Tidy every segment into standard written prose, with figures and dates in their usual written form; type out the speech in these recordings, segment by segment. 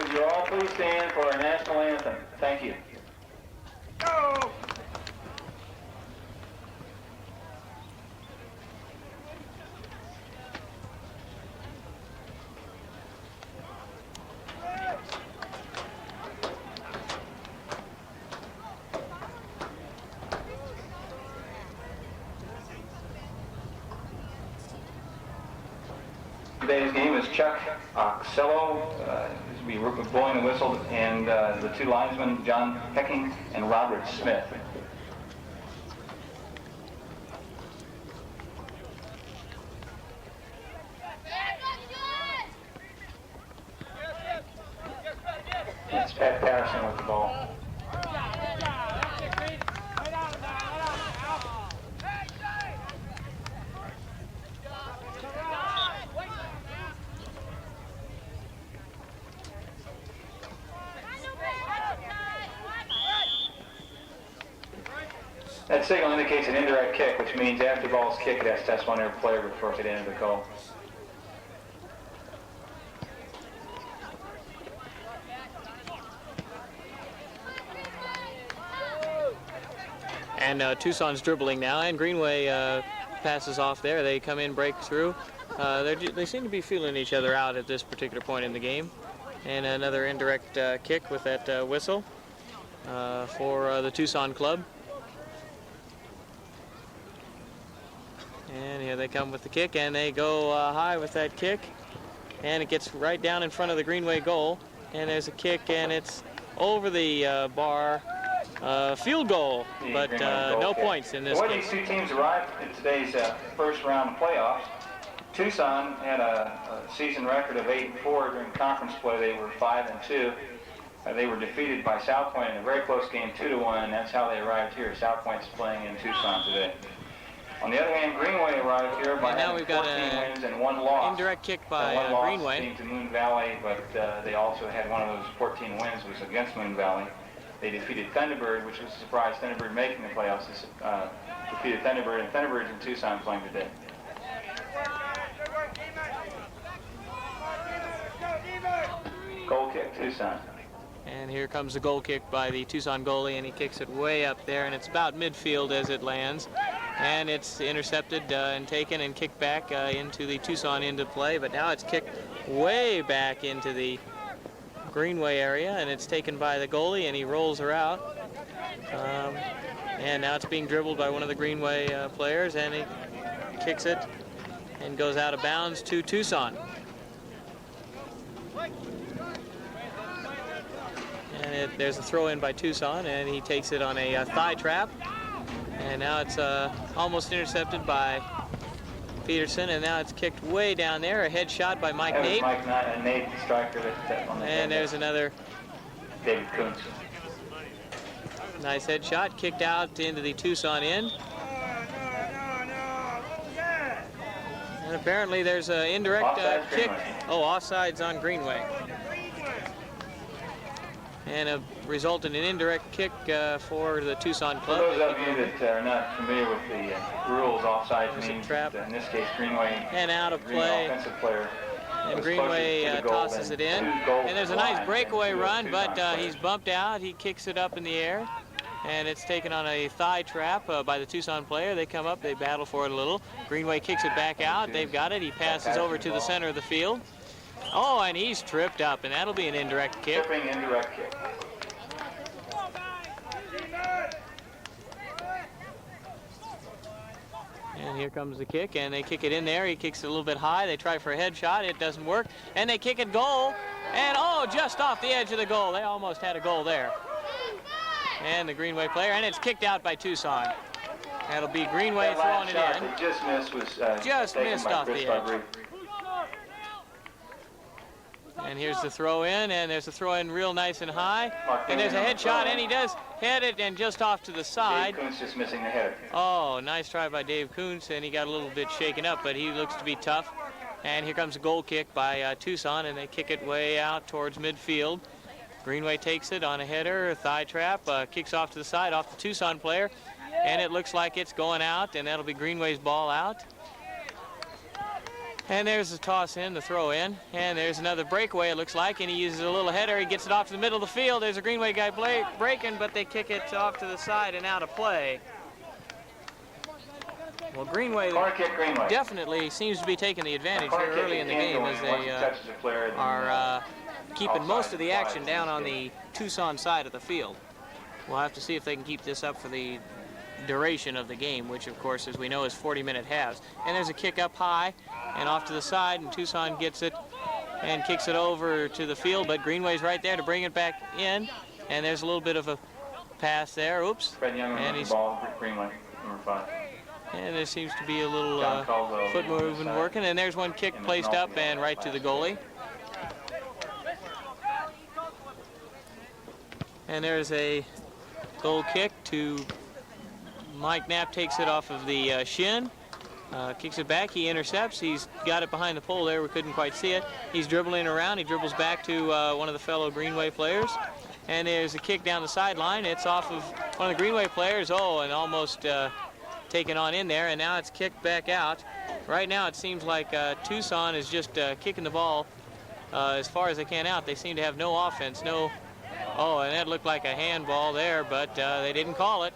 would you all please stand for our national anthem? Thank you. Go! Today's game is Chuck Oxello, be blowing the whistle, and the two linesmen, John Hecking and Robert Smith. It's Pat Patterson with the ball. That signal indicates an indirect kick, which means after the ball is kicked, it has to test one every player before it gets into the goal. And Tucson's dribbling now, and Greenway passes off there. They come in, break through. They seem to be feeling each other out at this particular point in the game. And another indirect kick with that whistle for the Tucson club. And here they come with the kick, and they go high with that kick. And it gets right down in front of the Greenway goal. And there's a kick, and it's over the bar. Field goal, but no points in this game. When these two teams arrived in today's first round playoffs, Tucson had a season record of 8-4 during conference play. They were 5-2. They were defeated by South Point in a very close game, 2-1, and that's how they arrived here. South Point's playing in Tucson today. On the other hand, Greenway arrived here by having 14 wins and 1 loss. Indirect kick by Greenway. Being to Moon Valley, but they also had one of those 14 wins was against Moon Valley. They defeated Thunderbird, which was a surprise. Thunderbird making the playoffs. Defeated Thunderbird, and Thunderbird's in Tucson playing today. Goal kick, Tucson. And here comes the goal kick by the Tucson goalie, and he kicks it way up there, and it's about midfield as it lands. And it's intercepted and taken and kicked back into the Tucson end of play, but now it's kicked way back into the Greenway area, and it's taken by the goalie, and he rolls her out. And now it's being dribbled by one of the Greenway players, and he kicks it and goes out of bounds to Tucson. And there's a throw in by Tucson, and he takes it on a thigh trap. And now it's almost intercepted by Peterson, and now it's kicked way down there. A head shot by Mike Nate. Nate, the striker. And there's another. David Kuntz. Nice head shot, kicked out into the Tucson end. And apparently there's an indirect kick. Oh, offsides on Greenway. And resulted in an indirect kick for the Tucson club. For those of you that are not familiar with the rules, offside means trap. In this case, Greenway and out of play. Offensive player. And Greenway tosses it in. And there's a nice breakaway run, but he's bumped out. He kicks it up in the air. And it's taken on a thigh trap by the Tucson player. They come up, they battle for it a little. Greenway kicks it back out. They've got it. He passes over to the center of the field. Oh, and he's tripped up, and that'll be an indirect kick. Tripping indirect kick. And here comes the kick, and they kick it in there. He kicks it a little bit high. They try for a headshot. It doesn't work. And they kick it goal. And, oh, just off the edge of the goal. They almost had a goal there. And the Greenway player, and it's kicked out by Tucson. That'll be Greenway throwing it in. That just missed was just missed off the edge. And here's the throw in, and there's a throw in real nice and high. And there's a headshot, and he does head it, and just off to the side. Dave Kuntz just missing the header. Oh, nice try by Dave Kuntz, and he got a little bit shaken up, but he looks to be tough. And here comes a goal kick by Tucson, and they kick it way out towards midfield. Greenway takes it on a header, a thigh trap, kicks off to the side, off the Tucson player, and it looks like it's going out, and that'll be Greenway's ball out. And there's the toss in, the throw in, and there's another breakaway, it looks like, and he uses a little header. He gets it off to the middle of the field. There's a Greenway guy breaking, but they kick it off to the side and out of play. Well, Greenway definitely seems to be taking the advantage here early in the game as they are keeping most of the action down on the Tucson side of the field. We'll have to see if they can keep this up for the duration of the game, which of course, as we know, is 40-minute halves. And there's a kick up high and off to the side, and Tucson gets it and kicks it over to the field, but Greenway's right there to bring it back in, and there's a little bit of a pass there. Oops. And he's ball, Greenway, number 5. And there seems to be a little foot movement working, and there's one kick placed up and right to the goalie. And there's a goal kick to Mike Knapp, takes it off of the shin, kicks it back, he intercepts, he's got it behind the pole there, we couldn't quite see it. He's dribbling around, he dribbles back to one of the fellow Greenway players, and there's a kick down the sideline. It's off of one of the Greenway players, and almost taken on in there, and now it's kicked back out. Right now it seems like Tucson is just kicking the ball as far as they can out. They seem to have no offense, and that looked like a handball there, but they didn't call it.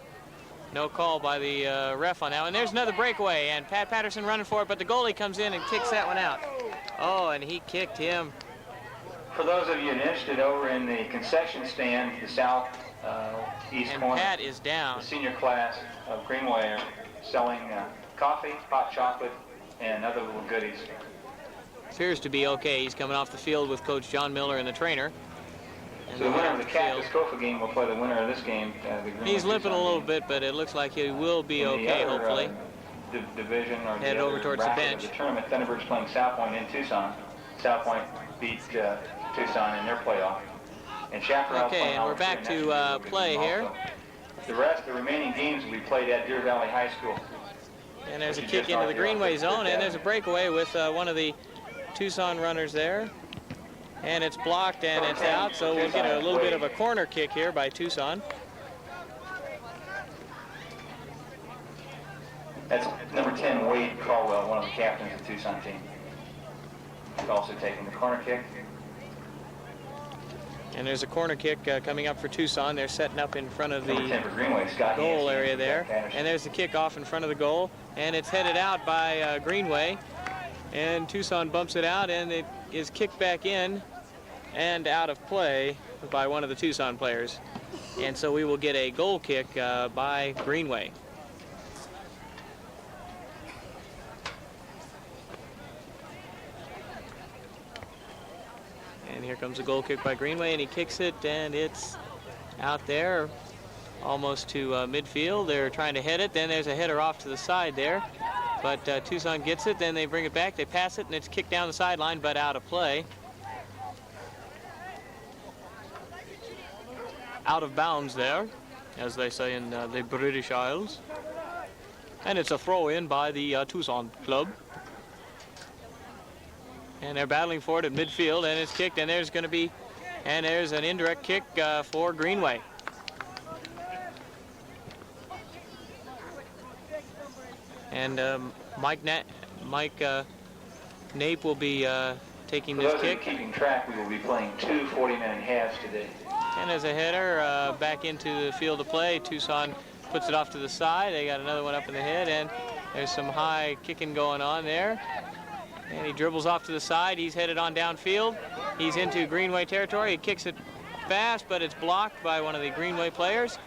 No call by the ref on that one. There's another breakaway, and Pat Patterson running for it, but the goalie comes in and kicks that one out. And he kicked him. For those of you interested, over in the concession stand, the south east corner, Pat is down. The senior class of Greenway are selling coffee, hot chocolate, and other little goodies. Appears to be okay. He's coming off the field with Coach John Miller and the trainer. So the winner of the Cactus Cofa game will play the winner of this game. He's limping a little bit, but it looks like he will be okay, hopefully. Division or head over towards the bench. The tournament, Thunderbird's playing South Point in Tucson. South Point beat Tucson in their playoff. And Chaparral. Okay, and we're back to play here. The remaining games will be played at Deer Valley High School. And there's a kick into the Greenway zone, and there's a breakaway with one of the Tucson runners there. And it's blocked and it's out, so we'll get a little bit of a corner kick here by Tucson. That's number 10, Wade Caldwell, one of the captains of the Tucson team. He's also taking the corner kick. And there's a corner kick coming up for Tucson. They're setting up in front of the Greenway, goal area there. And there's the kick off in front of the goal. And it's headed out by Greenway. And Tucson bumps it out, and it is kicked back in and out of play by one of the Tucson players. And so we will get a goal kick by Greenway. And here comes a goal kick by Greenway, and he kicks it, and it's out there almost to midfield. They're trying to head it. Then there's a header off to the side there. But Tucson gets it, then they bring it back, they pass it, and it's kicked down the sideline, but out of play. Out of bounds there, as they say in the British Isles. And it's a throw-in by the Tucson club. And they're battling for it at midfield, and it's kicked, and there's going to be, and there's an indirect kick for Greenway. And Mike Nape will be taking this kick. Keeping track, we will be playing 2 40-minute halves today. And as a header back into the field of play, Tucson puts it off to the side. They got another one up in the head, and there's some high kicking going on there. And he dribbles off to the side. He's headed on downfield. He's into Greenway territory. He kicks it fast, but it's blocked by one of the Greenway players.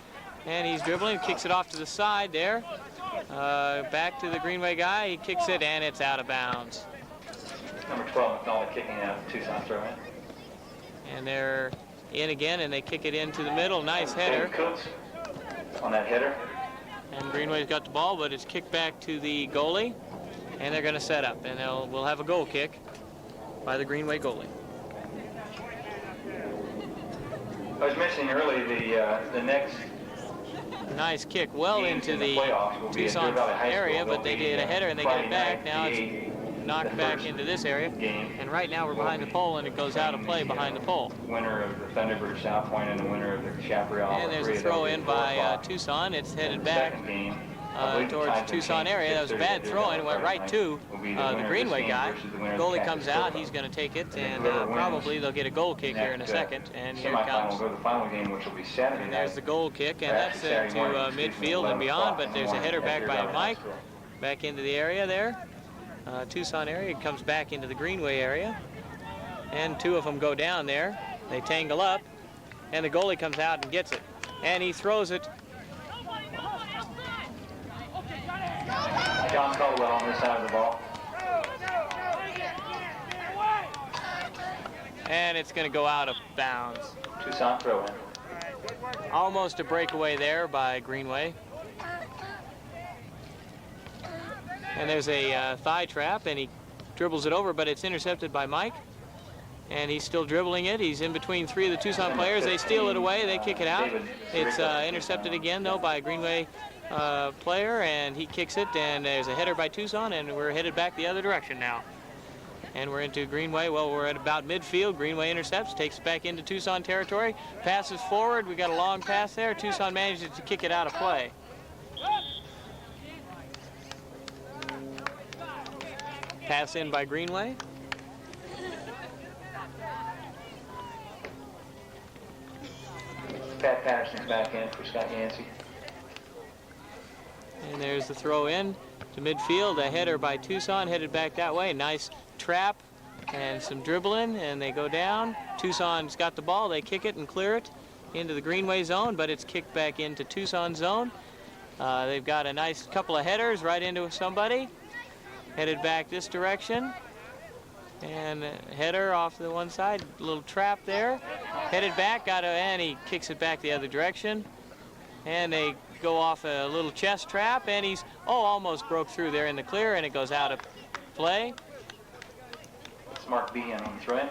And he's dribbling, kicks it off to the side there. Back to the Greenway guy. He kicks it, and it's out of bounds. Number 12, McNulty kicking out Tucson throw in. And they're in again, and they kick it into the middle. Nice header. On that header. And Greenway's got the ball, but it's kicked back to the goalie. And they're going to set up, and we'll have a goal kick by the Greenway goalie. I was mentioning earlier the next nice kick well into the Tucson area, but they did a header and they get it back. Now it's knocked back into this area, and right now we're behind the pole, and it goes out of play behind the pole. Winner of the Thunderbird South Point and the winner of the Chaparral. And there's a throw in by Tucson. It's headed back towards Tucson area. That was a bad throw and went right to the Greenway guy. Goalie comes out. He's going to take it, and probably they'll get a goal kick here in a second. And here comes. And there's the goal kick, and that's into midfield and beyond. But there's a header back by Mike, back into the area there. Tucson area. It comes back into the Greenway area, and two of them go down there. They tangle up, and the goalie comes out and gets it, and he throws it. John Caldwell on this side of the ball. And it's going to go out of bounds. Tucson throw in. Almost a breakaway there by Greenway. And there's a thigh trap, and he dribbles it over, but it's intercepted by Mike. And he's still dribbling it. He's in between three of the Tucson players. They steal it away. They kick it out. It's intercepted again, though, by a Greenway player, and he kicks it, and there's a header by Tucson, and we're headed back the other direction now. And we're into Greenway. Well, we're at about midfield. Greenway intercepts, takes it back into Tucson territory, passes forward. We got a long pass there. Tucson manages to kick it out of play. Pass in by Greenway. Pat Patterson's back in for Scott Yancey. And there's the throw in to midfield. A header by Tucson, headed back that way. Nice trap and some dribbling, and they go down. Tucson's got the ball. They kick it and clear it into the Greenway zone, but it's kicked back into Tucson zone. They've got a nice couple of headers right into somebody. Headed back this direction. And header off to the one side. A little trap there. Headed back, and he kicks it back the other direction. And they go off a little chest trap, and he's almost broke through there in the clear, and it goes out of play. It's Mark Behan on the throw in.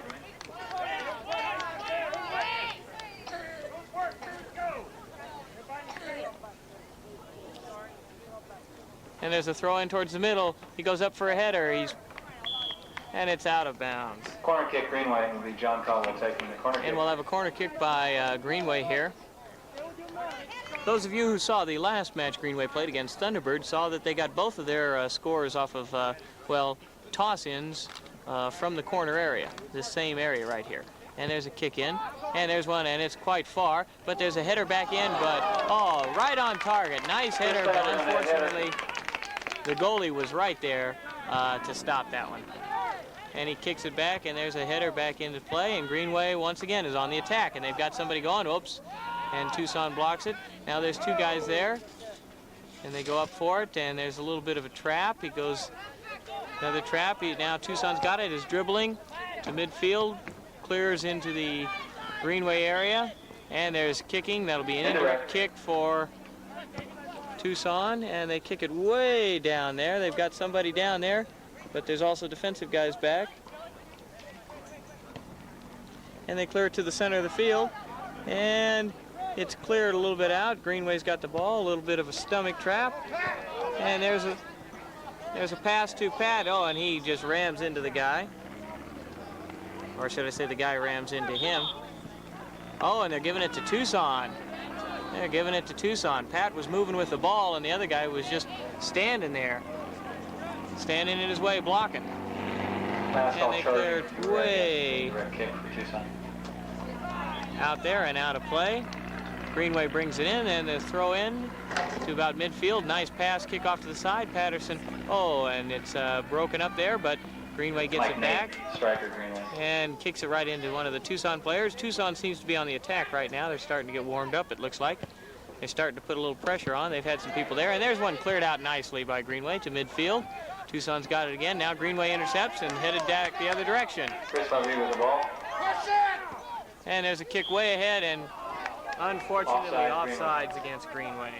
And there's a throw in towards the middle. He goes up for a header. And it's out of bounds. Corner kick Greenway will be John Caldwell taking the corner kick. And we'll have a corner kick by Greenway here. Those of you who saw the last match Greenway played against Thunderbird saw that they got both of their scores off of, toss-ins from the corner area, this same area right here. And there's a kick in, and there's one, and it's quite far, but there's a header back in, but, right on target. Nice header, but unfortunately, the goalie was right there to stop that one. And he kicks it back, and there's a header back into play, and Greenway once again is on the attack, and they've got somebody going. Oops, and Tucson blocks it. Now there's two guys there, and they go up for it, and there's a little bit of a trap. He goes another trap. Now Tucson's got it. Is dribbling to midfield, clears into the Greenway area, and there's kicking. That'll be an indirect kick for Tucson, and they kick it way down there. They've got somebody down there, but there's also defensive guys back. And they clear it to the center of the field, and it's cleared a little bit out. Greenway's got the ball, a little bit of a stomach trap, and there's a pass to Pat. And he just rams into the guy, or should I say the guy rams into him. And they're giving it to Tucson. They're giving it to Tucson. Pat was moving with the ball, and the other guy was just standing there, standing in his way, blocking. And they cleared way out there and out of play. Greenway brings it in, and the throw in to about midfield. Nice pass, kick off to the side. Patterson, and it's broken up there, but Greenway gets it back. Striker Greenway. And kicks it right into one of the Tucson players. Tucson seems to be on the attack right now. They're starting to get warmed up, it looks like. They're starting to put a little pressure on. They've had some people there, and there's one cleared out nicely by Greenway to midfield. Tucson's got it again. Now Greenway intercepts and headed back the other direction. Chris Levy with the ball. And there's a kick way ahead, and unfortunately offsides against Greenway.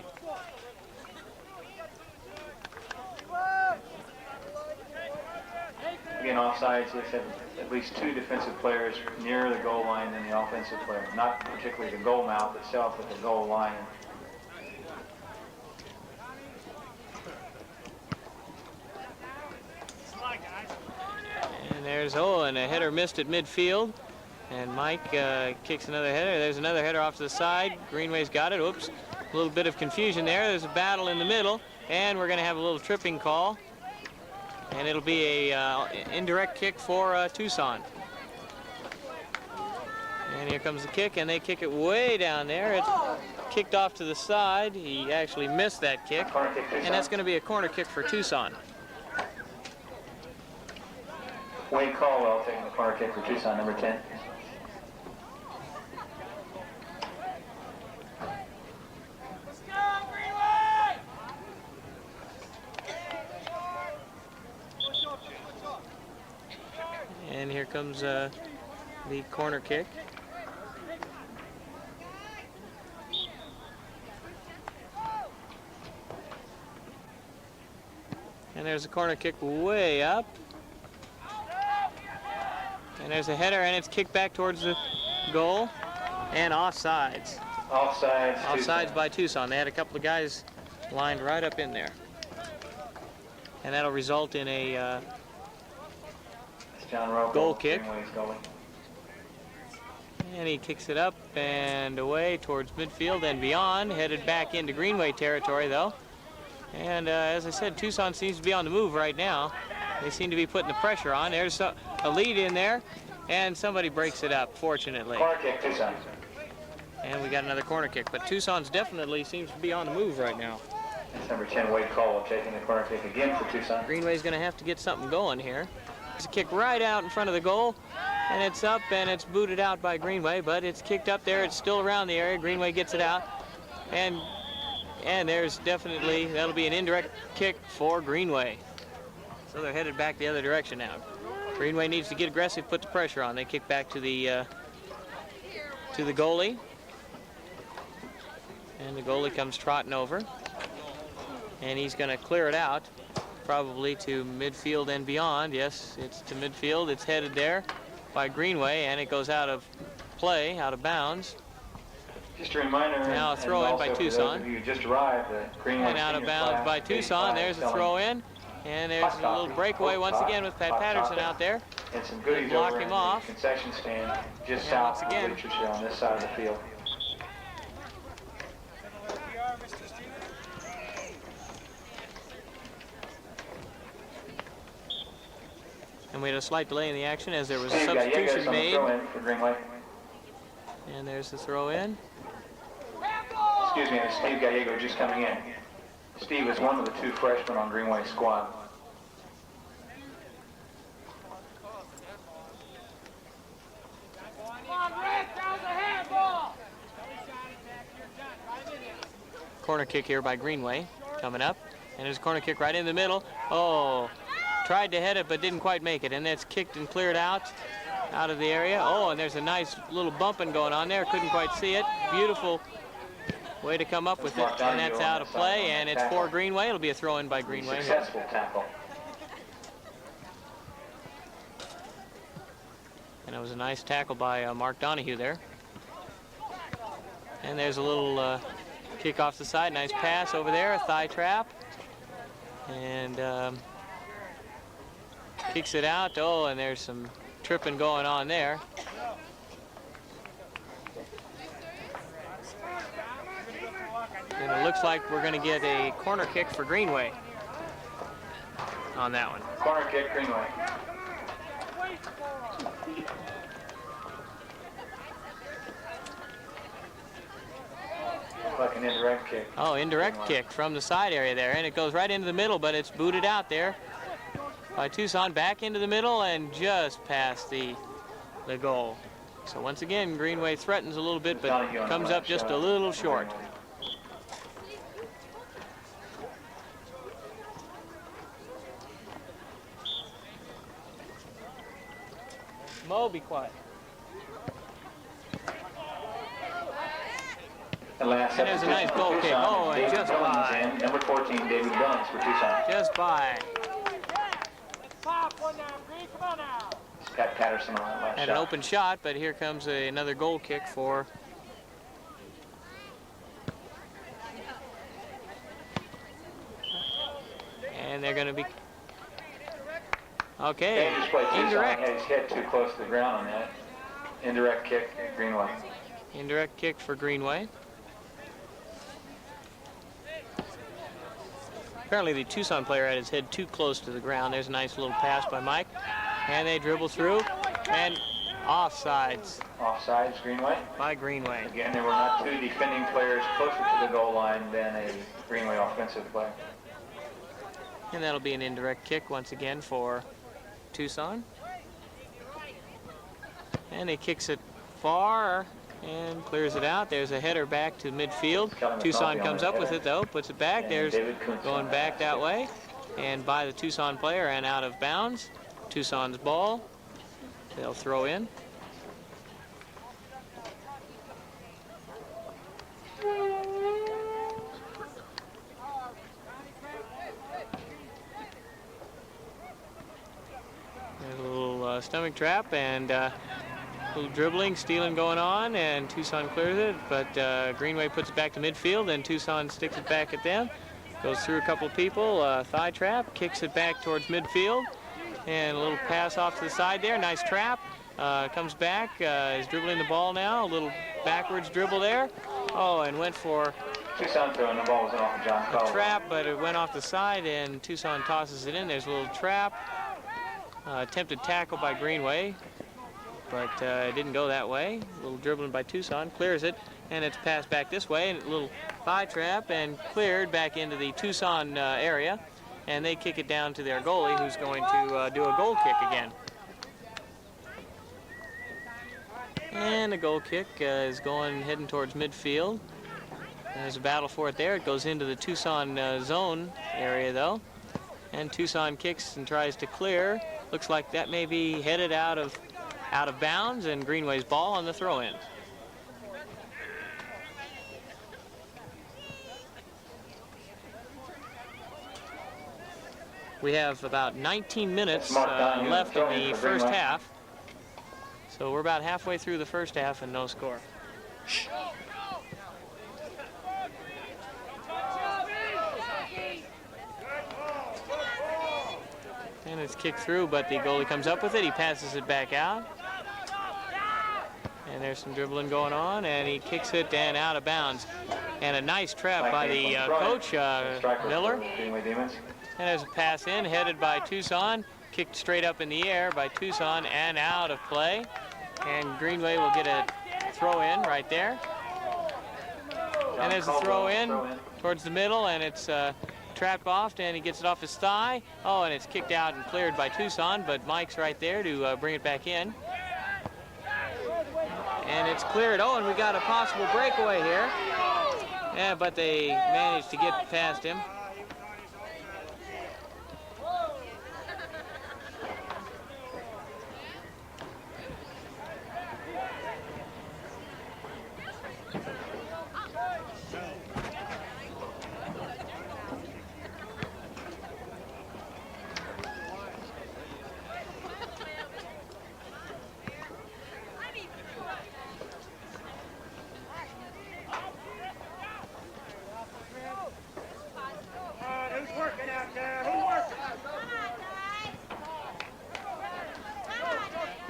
Again, offsides, they said at least two defensive players nearer the goal line than the offensive player. Not particularly the goal mouth itself, but the goal line. And there's, and a header missed at midfield. And Mike kicks another header. There's another header off to the side. Greenway's got it. Oops. A little bit of confusion there. There's a battle in the middle. and we're going to have a little tripping call, and it'll be a indirect kick for Tucson. And here comes the kick, and they kick it way down there. It's kicked off to the side. He actually missed that kick, and that's going to be a corner kick for Tucson. Wade Caldwell taking the corner kick for Tucson, number 10. Let's go, Greenway! And here comes the corner kick. And there's a corner kick way up. And there's a header, and it's kicked back towards the goal. And offsides. Offsides. Offsides by Tucson. They had a couple of guys lined right up in there. And that'll result in a goal kick. And he kicks it up and away towards midfield and beyond. Headed back into Greenway territory, though. And as I said, Tucson seems to be on the move right now. They seem to be putting the pressure on. There's a lead in there, and somebody breaks it up, fortunately. Corner kick, Tucson. And we got another corner kick, but Tucson's definitely seems to be on the move right now. That's number 10, Wade Caldwell, taking the corner kick again for Tucson. Greenway's going to have to get something going here. It's a kick right out in front of the goal, and it's up, and it's booted out by Greenway, but it's kicked up there. It's still around the area. Greenway gets it out, and there's definitely, that'll be an indirect kick for Greenway. So they're headed back the other direction now. Greenway needs to get aggressive, put the pressure on. They kick back to the goalie. And the goalie comes trotting over. And he's going to clear it out, probably to midfield and beyond. Yes, it's to midfield. It's headed there by Greenway, and it goes out of play, out of bounds. Just a reminder, now a throw in by Tucson. You just arrived at Greenway. And out of bounds by Tucson. There's a throw in. And there's a little breakaway once again with Pat Patterson out there. And some goodies block over him in off. The concession stand just south of the bleachers here on this side of the field. And we had a slight delay in the action as there was a substitution made. Throw in for Greenway. And there's the throw in. Excuse me, Steve Gallego just coming in. Steve is one of the two freshmen on Greenway's squad. Corner kick here by Greenway coming up. And there's a corner kick right in the middle. Oh, tried to head it but didn't quite make it. And that's kicked and cleared out of the area. Oh, and there's a nice little bumping going on there. Couldn't quite see it. Beautiful way to come up with it. And that's out of play, and it's for Greenway. It'll be a throw-in by Greenway. Successful tackle. And it was a nice tackle by Mark Donahue there. And there's a little kick off the side. Nice pass over there, a thigh trap. And kicks it out. Oh, and there's some tripping going on there. And it looks like we're going to get a corner kick for Greenway on that one. Corner kick, Greenway. Like an indirect kick. Oh, indirect kick from the side area there, and it goes right into the middle, but it's booted out there by Tucson, back into the middle and just past the goal. So once again, Greenway threatens a little bit, but comes up just a little short. Mo, be quiet. And there's a nice goal kick. Oh, and just by. Number 14, David Billings for Tucson. Just by. Pat Patterson on that last Had an open shot, but here comes another goal kick for. And they're going to be. Okay, indirect. Had his head too close to the ground on that. Indirect kick, Greenway. Indirect kick for Greenway. Apparently the Tucson player had his head too close to the ground. There's a nice little pass by Mike. And they dribble through, and offsides. Offsides, Greenway? By Greenway. Again, there were not two defending players closer to the goal line than a Greenway offensive player. And that'll be an indirect kick once again for Tucson. And he kicks it far and clears it out. There's a header back to midfield. Tucson comes up with it though, puts it back. There's going back that way. And by the Tucson player and out of bounds. Tucson's ball. They'll throw in. There's a little stomach trap and a little dribbling, stealing going on, and Tucson clears it, but Greenway puts it back to midfield, and Tucson sticks it back at them. Goes through a couple of people, thigh trap, kicks it back towards midfield, and a little pass off to the side there, nice trap. Comes back, is dribbling the ball now, a little backwards dribble there. Oh, and went for Tucson throwing, the ball was off of John Caldwell. a trap, but it went off the side, and Tucson tosses it in. There's a little trap. Attempted tackle by Greenway, but it didn't go that way. A little dribbling by Tucson, clears it, and it's passed back this way, and a little thigh trap, and cleared back into the Tucson area, and they kick it down to their goalie, who's going to do a goal kick again. And the goal kick is heading towards midfield. There's a battle for it there. It goes into the Tucson zone area, though. And Tucson kicks and tries to clear. Looks like that may be headed out of bounds, and Greenway's ball on the throw-in. We have about 19 minutes left in the first half. So we're about halfway through the first half and no score. And it's kicked through, but the goalie comes up with it. He passes it back out. And there's some dribbling going on, and he kicks it and out of bounds. And a nice trap by the coach, Miller. And there's a pass in, headed by Tucson. Kicked straight up in the air by Tucson and out of play. And Greenway will get a throw in right there. And there's a throw in towards the middle, and it's trapped off, and he gets it off his thigh. Oh, and it's kicked out and cleared by Tucson, but Mike's right there to bring it back in. And it's cleared. Oh, and we got a possible breakaway here. Yeah, but they managed to get past him.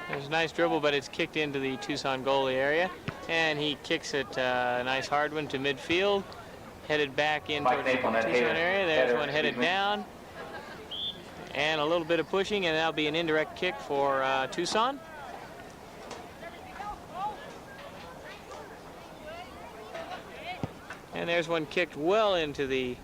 There's a nice dribble, but it's kicked into the Tucson goalie area. And he kicks it, a nice hard one to midfield. Headed back into the Tucson area. There's one headed down. And a little bit of pushing, and that'll be an indirect kick for Tucson. And there's one kicked well into the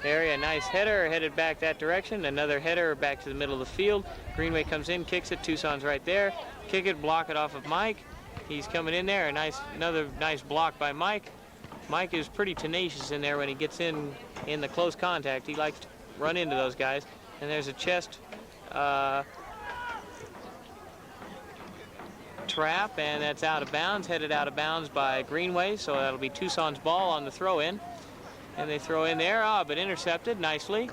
area. Nice header, headed back that direction. Another header back to the middle of the field. Greenway comes in, kicks it. Tucson's right there. Kick it, block it off of Mike. He's coming in there. Another nice block by Mike. Mike is pretty tenacious in there when he gets in the close contact. He likes to run into those guys. And there's a chest trap, and that's out of bounds, headed out of bounds by Greenway. So that'll be Tucson's ball on the throw-in. And they throw in there, but intercepted nicely.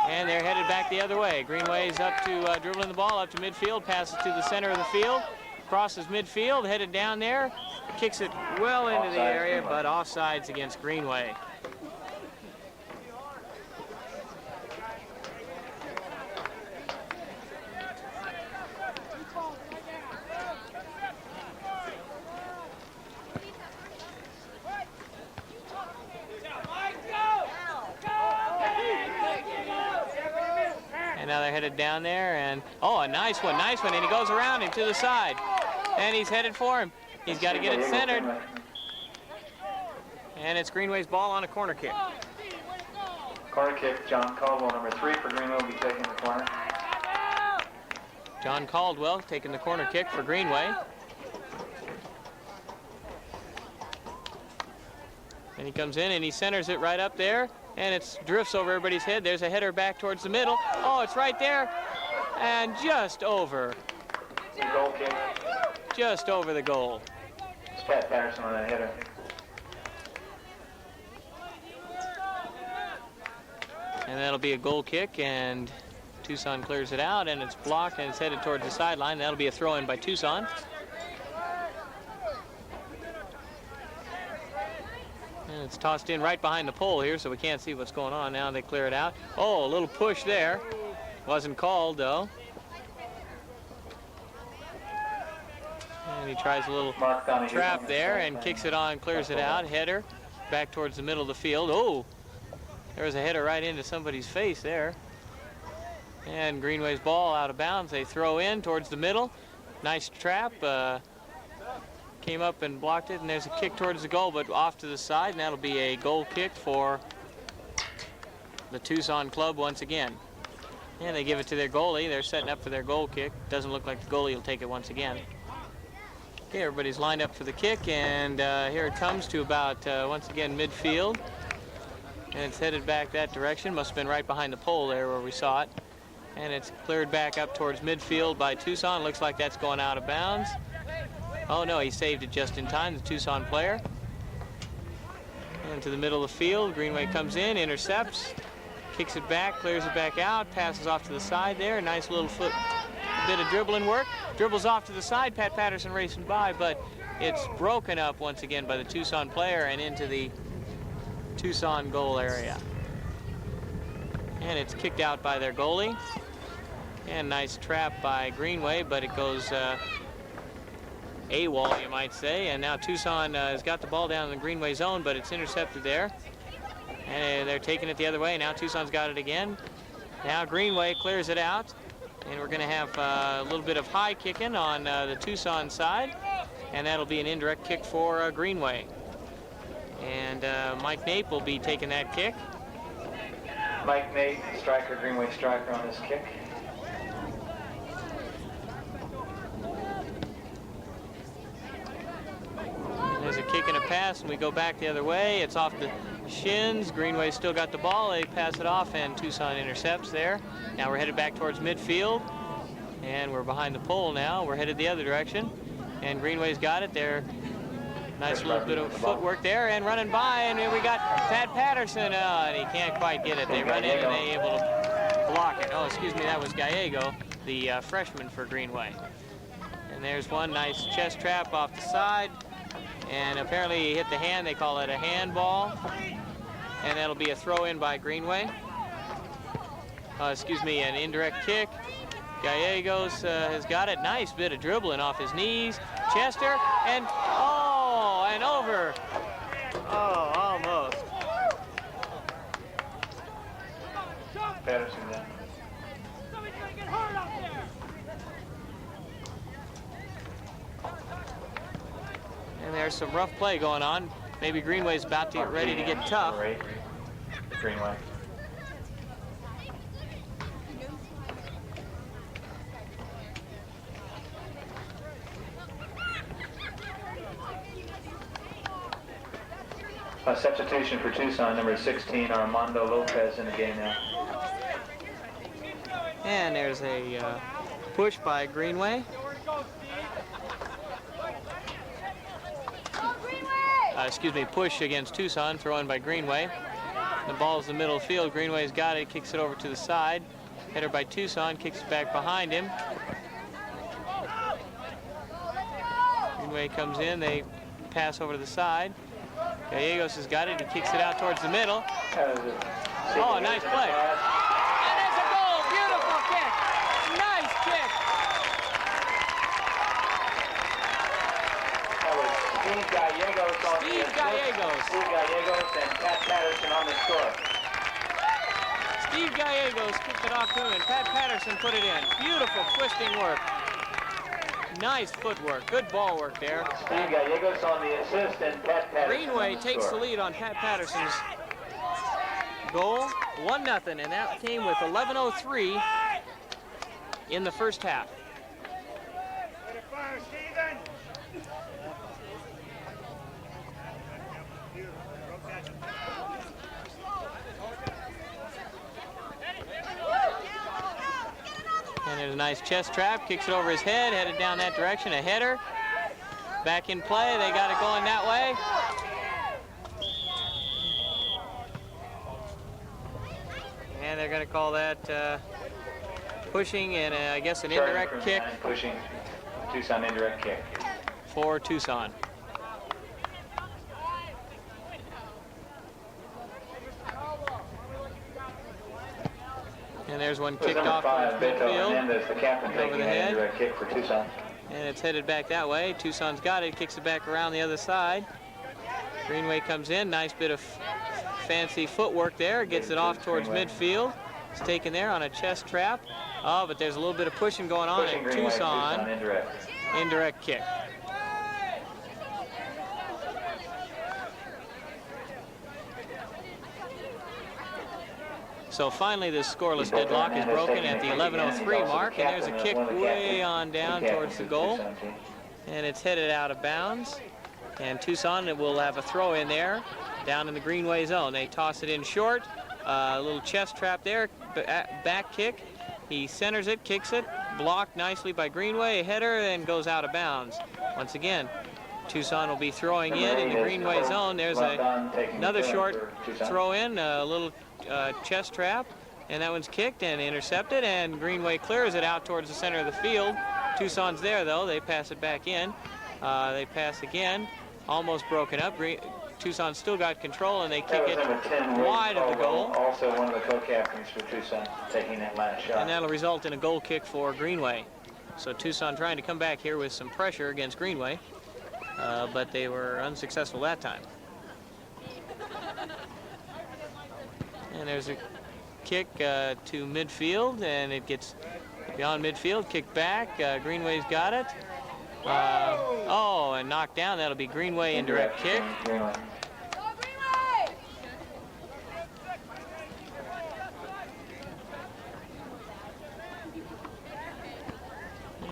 And they're headed back the other way. Greenway's up to dribbling the ball up to midfield, passes to the center of the field, crosses midfield, headed down there, kicks it well into the area, but offsides against Greenway. headed down there, and oh, a nice one, and he goes around him to the side, and he's headed for him. He's got to get it centered, and it's Greenway's ball on a corner kick. Corner kick, John Caldwell, number 3 for Greenway, will be taking the corner. John Caldwell taking the corner kick for Greenway. And he comes in and he centers it right up there, and it drifts over everybody's head. There's a header back towards the middle. Oh, it's right there, and just over. Goal kick. Just over the goal. It's Pat Patterson on that header. And that'll be a goal kick, and Tucson clears it out, and it's blocked, and it's headed towards the sideline. That'll be a throw-in by Tucson. And it's tossed in right behind the pole here, so we can't see what's going on. Now they clear it out. Oh, a little push there. Wasn't called, though. And he tries a little trap there and kicks it on, clears it out. Header back towards the middle of the field. Oh, there was a header right into somebody's face there. And Greenway's ball out of bounds. They throw in towards the middle. Nice trap. Came up and blocked it, and there's a kick towards the goal, but off to the side, and that'll be a goal kick for the Tucson club once again. And they give it to their goalie. They're setting up for their goal kick. Doesn't look like the goalie will take it once again. Okay, everybody's lined up for the kick, and here it comes to about, once again, midfield. And it's headed back that direction. Must have been right behind the pole there where we saw it. And it's cleared back up towards midfield by Tucson. Looks like that's going out of bounds. Oh, no, he saved it just in time, the Tucson player. Into the middle of the field. Greenway comes in, intercepts, kicks it back, clears it back out, passes off to the side there. Nice little bit of dribbling work. Dribbles off to the side. Pat Patterson racing by, but it's broken up once again by the Tucson player and into the Tucson goal area. And it's kicked out by their goalie. And nice trap by Greenway, but it goes AWOL, you might say. And now Tucson has got the ball down in the Greenway zone, but it's intercepted there. And they're taking it the other way. Now Tucson's got it again. Now Greenway clears it out. And we're going to have a little bit of high kicking on the Tucson side. And that'll be an indirect kick for Greenway. And Mike Nape will be taking that kick. Mike Nape, striker, Greenway striker on this kick. There's a kick and a pass, and we go back the other way. It's off the shins. Greenway's still got the ball. They pass it off, and Tucson intercepts there. Now we're headed back towards midfield, and we're behind the pole now. We're headed the other direction, and Greenway's got it there. Nice little bit of footwork there, and running by, and we got Pat Patterson, and he can't quite get it. They run in, and they're able to block it. Oh, excuse me, that was Gallego, the freshman for Greenway. And there's one nice chest trap off the side, and apparently he hit the hand. They call it a handball, and that'll be a throw-in by Greenway. Excuse me, an indirect kick. Gallegos has got it. Nice bit of dribbling off his knees. Chester, and oh, and over. Oh, almost. Patterson then. Somebody's gonna get hurt out there. And there's some rough play going on. Maybe Greenway's about to get ready to get tough. Greenway. A substitution for Tucson, number 16, Armando Lopez in the game now. And there's a push by Greenway. Excuse me, push against Tucson, thrown by Greenway. The ball's in the middle of the field. Greenway's got it, kicks it over to the side. Header by Tucson, kicks it back behind him. Greenway comes in, they pass over to the side. Gallegos has got it, he kicks it out towards the middle. Oh, nice play. And there's a goal, beautiful kick. Nice kick. Steve Gallegos on Steve Gallegos. Steve Gallegos and Pat Patterson on the score. Steve Gallegos kicked it off to him, and Pat Patterson put it in. Beautiful twisting work. Nice footwork. Good ball work there. Steve Gallegos on the assist, and Pat Patterson. Greenway takes the lead on Pat Patterson's goal, 1-0, and that came with 11:03 in the first half. And there's a nice chest trap, kicks it over his head, headed down that direction, a header. Back in play, they got it going that way. And they're going to call that pushing and I guess an indirect kick. Pushing, Tucson indirect kick. For Tucson. And there's one kicked off towards midfield. The captain over the head. Indirect kick for Tucson. And it's headed back that way. Tucson's got it, kicks it back around the other side. Greenway comes in, nice bit of fancy footwork there, gets it off towards midfield. It's taken there on a chest trap. Oh, but there's a little bit of pushing going on at Tucson. Indirect kick. So finally, this scoreless deadlock is broken at the 11:03 mark, and there's a kick way on down towards the goal, and it's headed out of bounds. And Tucson will have a throw in there, down in the Greenway zone. They toss it in short, a little chest trap there, back kick. He centers it, kicks it, blocked nicely by Greenway, a header, and goes out of bounds. Once again, Tucson will be throwing in the Greenway zone. There's another short throw in, a little chest trap, and that one's kicked and intercepted, and Greenway clears it out towards the center of the field. Tucson's there, though. They pass it back in. They pass again, almost broken up. Tucson still got control, and they kick it wide of the goal. Also one of the co-captains for Tucson taking that last shot. And that'll result in a goal kick for Greenway. So Tucson trying to come back here with some pressure against Greenway, but they were unsuccessful that time. And there's a kick to midfield, and it gets beyond midfield, kick back. Greenway's got it. Oh, and knocked down. That'll be Greenway indirect kick.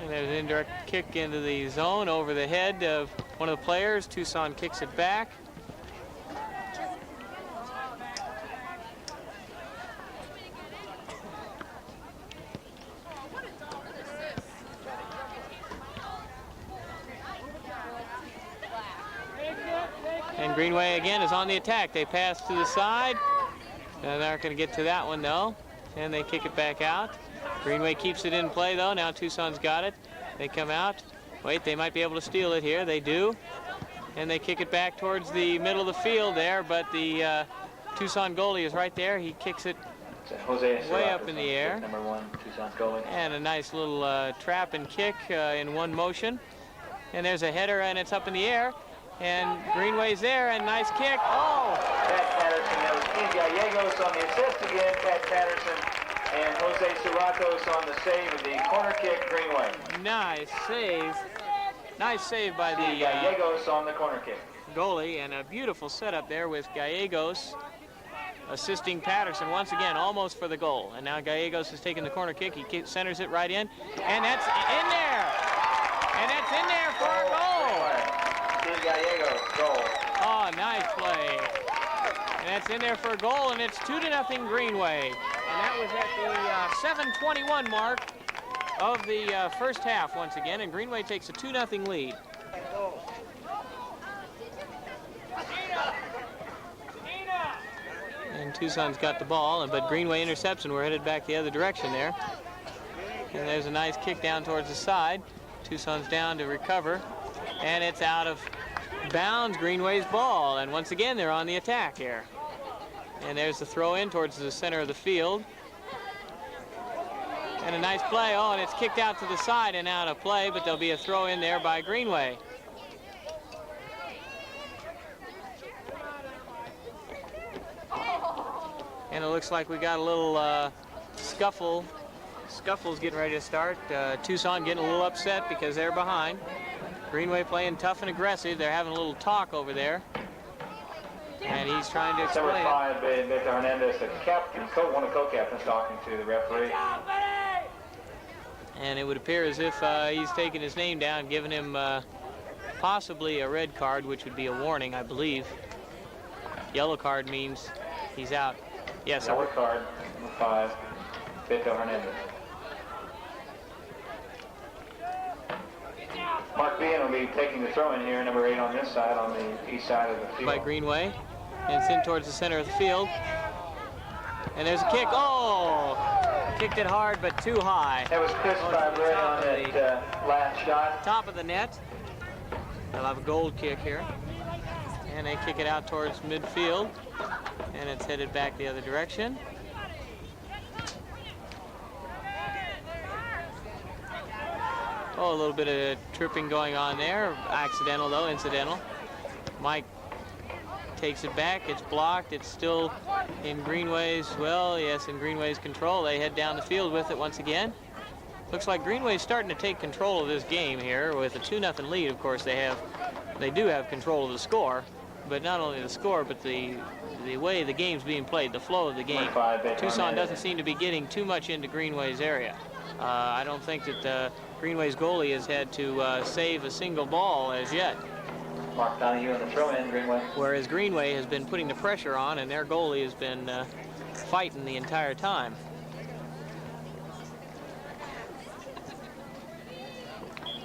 And there's an indirect kick into the zone over the head of one of the players. Tucson kicks it back. And Greenway again is on the attack. They pass to the side. They're not going to get to that one though. And they kick it back out. Greenway keeps it in play though. Now Tucson's got it. They come out. Wait, they might be able to steal it here. They do. And they kick it back towards the middle of the field there, but the Tucson goalie is right there. He kicks it way up in the air. Number 1, Tucson's goalie. And a nice little trap and kick in one motion. And there's a header, and it's up in the air. And Greenway's there, and nice kick. Oh! Pat Patterson, that was Steve Gallegos on the assist again. Pat Patterson and Jose Serratos on the save of the corner kick, Greenway. Nice save. Nice save by the Gallegos on the corner kick. Goalie, and a beautiful setup there with Gallegos assisting Patterson once again, almost for the goal. And now Gallegos has taken the corner kick. He centers it right in, and that's in there. And that's in there for a goal. Steve Gallegos, goal. Oh, nice play. And that's in there for a goal, and it's 2-0 Greenway. And that was at the 7:21 mark of the first half once again, and Greenway takes a 2-0 lead. And Tucson's got the ball, but Greenway intercepts, and we're headed back the other direction there. And there's a nice kick down towards the side. Tucson's down to recover, and it's out of bounds, Greenway's ball. And once again, they're on the attack here. And there's the throw in towards the center of the field. And a nice play. Oh, and it's kicked out to the side and out of play, but there'll be a throw in there by Greenway. And it looks like we got a little scuffle. Scuffle's getting ready to start. Tucson getting a little upset because they're behind. Greenway playing tough and aggressive. They're having a little talk over there. And he's trying to explain Number 5, Beto Hernandez, the captain, one of the co-captains, talking to the referee. And it would appear as if he's taking his name down, giving him possibly a red card, which would be a warning, I believe. Yellow card means he's out. Yes, Yellow card, number 5, Beto Hernandez. Mark Bean will be taking the throw in here, number 8 on this side, on the east side of the field. By Greenway. And it's in towards the center of the field. And there's a kick. Oh! Kicked it hard, but too high. That was Chris Fabre on that last shot. Top of the net. They'll have a gold kick here. And they kick it out towards midfield. And it's headed back the other direction. Oh, a little bit of tripping going on there. Accidental, though, incidental. Mike takes it back. It's blocked. It's still in Greenway's, well, yes, in Greenway's control. They head down the field with it once again. Looks like Greenway's starting to take control of this game here with a 2-0 lead. Of course, they do have control of the score, but not only the score, but the way the game's being played, the flow of the game. Tucson doesn't seem to be getting too much into Greenway's area. I don't think that Greenway's goalie has had to save a single ball as yet. Mark Donahue on the throw-in, Greenway. Whereas Greenway has been putting the pressure on, and their goalie has been fighting the entire time.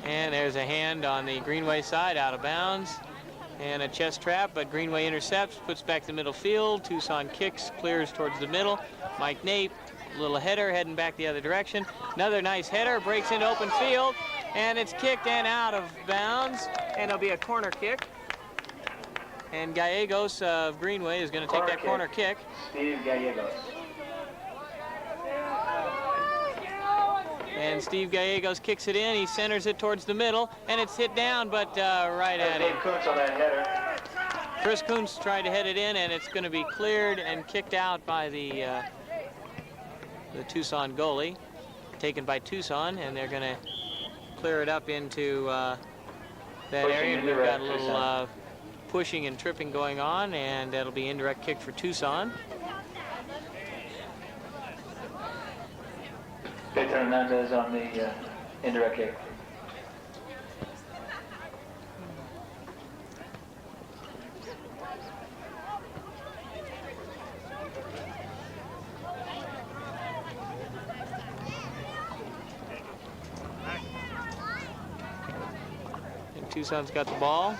And there's a hand on the Greenway side, out of bounds. And a chest trap, but Greenway intercepts, puts back the middle field. Tucson kicks, clears towards the middle. Mike Nape, little header, heading back the other direction. Another nice header, breaks into open field. And it's kicked and out of bounds. And it'll be a corner kick. And Gallegos of Greenway is going to take that corner kick. Steve Gallegos. And Steve Gallegos kicks it in. He centers it towards the middle. And it's hit down, but right at him. Kuntz on that header. Chris Kuntz tried to head it in, and it's going to be cleared and kicked out by the Tucson goalie. Taken by Tucson, and they're going to clear it up into that area. We've got a little pushing and tripping going on, and that'll be indirect kick for Tucson. Beto Hernandez on the indirect kick. Tucson's got the ball.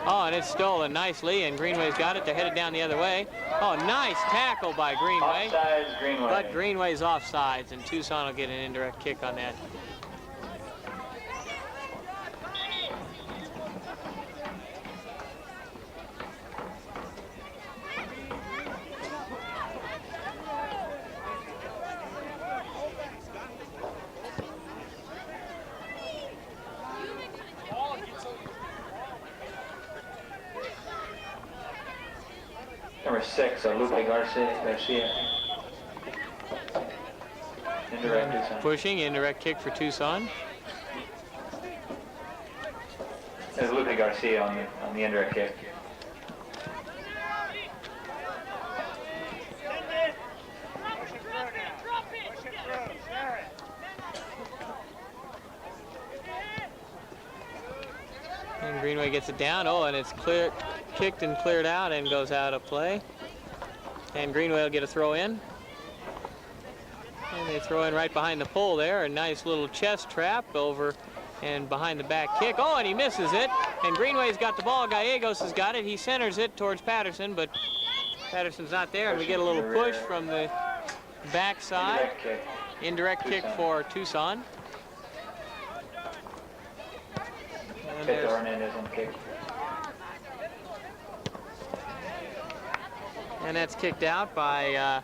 Oh, and it's stolen nicely, and Greenway's got it. They're headed down the other way. Oh, nice tackle by Greenway. Offsides, Greenway. But Greenway's offsides, and Tucson will get an indirect kick on that. Number 6, Lupe Garcia. Indirect Tucson. Pushing, indirect kick for Tucson. There's Lupe Garcia on the indirect kick. And Greenway gets it down. Oh, and it's kicked and cleared out and goes out of play. And Greenway will get a throw in. And they throw in right behind the pole there. A nice little chest trap over and behind the back kick. Oh, and he misses it. And Greenway's got the ball. Gallegos has got it. He centers it towards Patterson, but Patterson's not there. And we get a little push from the backside. Indirect kick for Tucson. Beto Hernandez on the kick. And that's kicked out by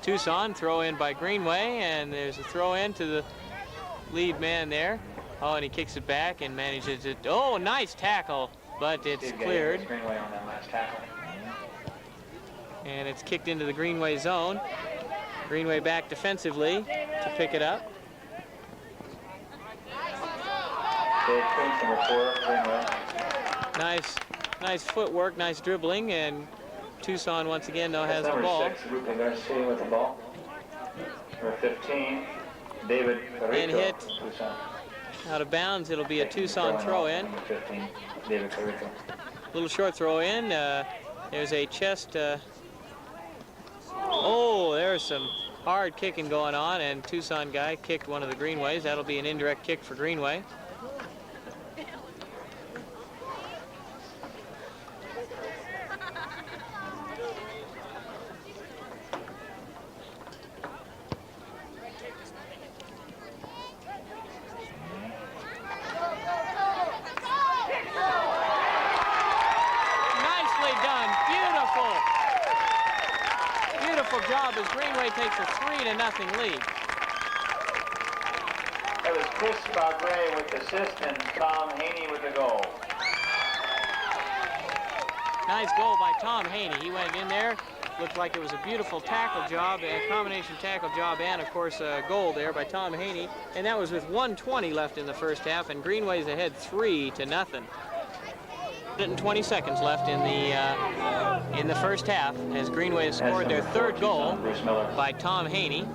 Tucson. Throw in by Greenway, and there's a throw in to the lead man there. Oh, and he kicks it back and manages it. Oh, nice tackle, but it's cleared. Greenway on that last tackle. And it's kicked into the Greenway zone. Greenway back defensively to pick it up. Nice footwork, nice dribbling, and Tucson once again now has the ball. Number 6, Rupe Garcia with the ball. Number 15, David Carrico. And hit Tucson. out of bounds. It'll be a Tucson throw-in. Number 15, David Carrico. Little short throw-in. There's a chest. Oh, there's some hard kicking going on, and Tucson guy kicked one of the Greenways. That'll be an indirect kick for Greenway. Job as Greenway takes a 3-0 lead. That was Chris Fabre with the assist and Tom Haney with the goal. Nice goal by Tom Haney. He went in there. Looked like it was a beautiful tackle job, a combination tackle job, and of course a goal there by Tom Haney. And that was with 1:20 left in the first half, and Greenway's ahead 3-0. 120 seconds left in the first half as Greenway has scored their third goal by Tom Haney.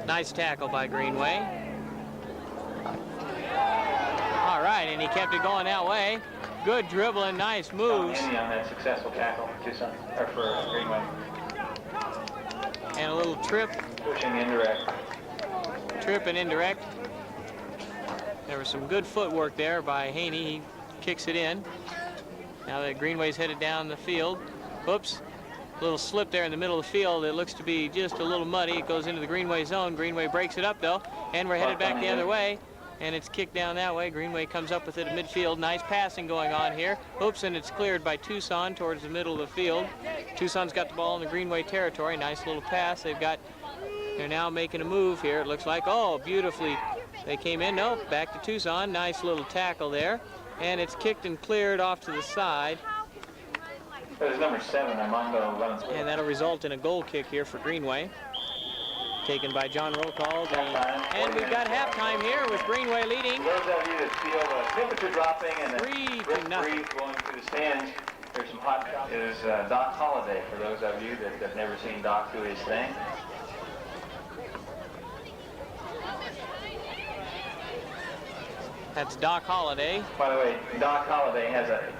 Nice tackle by Greenway. All right, and he kept it going that way. Good dribbling, nice moves. Tom Haney on that successful tackle for Tucson, or for Greenway. And a little trip. Pushing indirect. Trip and indirect. There was some good footwork there by Haney. He kicks it in. Now that Greenway's headed down the field. Oops, a little slip there in the middle of the field. It looks to be just a little muddy. It goes into the Greenway zone. Greenway breaks it up though, and we're headed back the other way. And it's kicked down that way. Greenway comes up with it at midfield. Nice passing going on here. Oops, and it's cleared by Tucson towards the middle of the field. Tucson's got the ball in the Greenway territory. Nice little pass. They're now making a move here. It looks like, oh, beautifully. They came in, no, back to Tucson. Nice little tackle there. And it's kicked and cleared off to the side. There's number 7, Armando Valenzuela. And that'll result in a goal kick here for Greenway. Taken by John Rocald. And we've got halftime here with Greenway leading. For those of you that feel the temperature dropping and the 3-0 breeze blowing through the stands, there's some hot shots. It is Doc Holliday, for those of you that have never seen Doc do his thing. That's Doc Holliday. By the way, Doc Holliday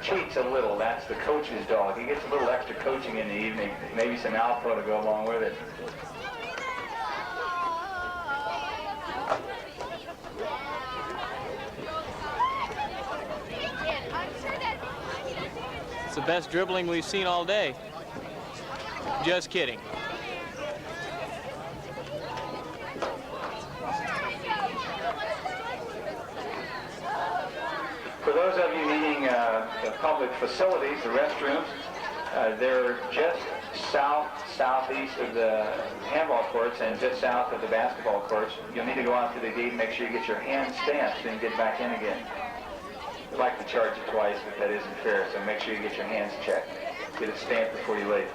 cheats a little. That's the coach's dog. He gets a little extra coaching in the evening. Maybe some Alpro to go along with it. It's the best dribbling we've seen all day. Just kidding. For those of you needing the public facilities, the restrooms, they're just southeast of the handball courts and just south of the basketball courts. You'll need to go out to the gate and make sure you get your hands stamped and get back in again. We'd like to charge you twice, but that isn't fair, so make sure you get your hands checked. Get it stamped before you leave.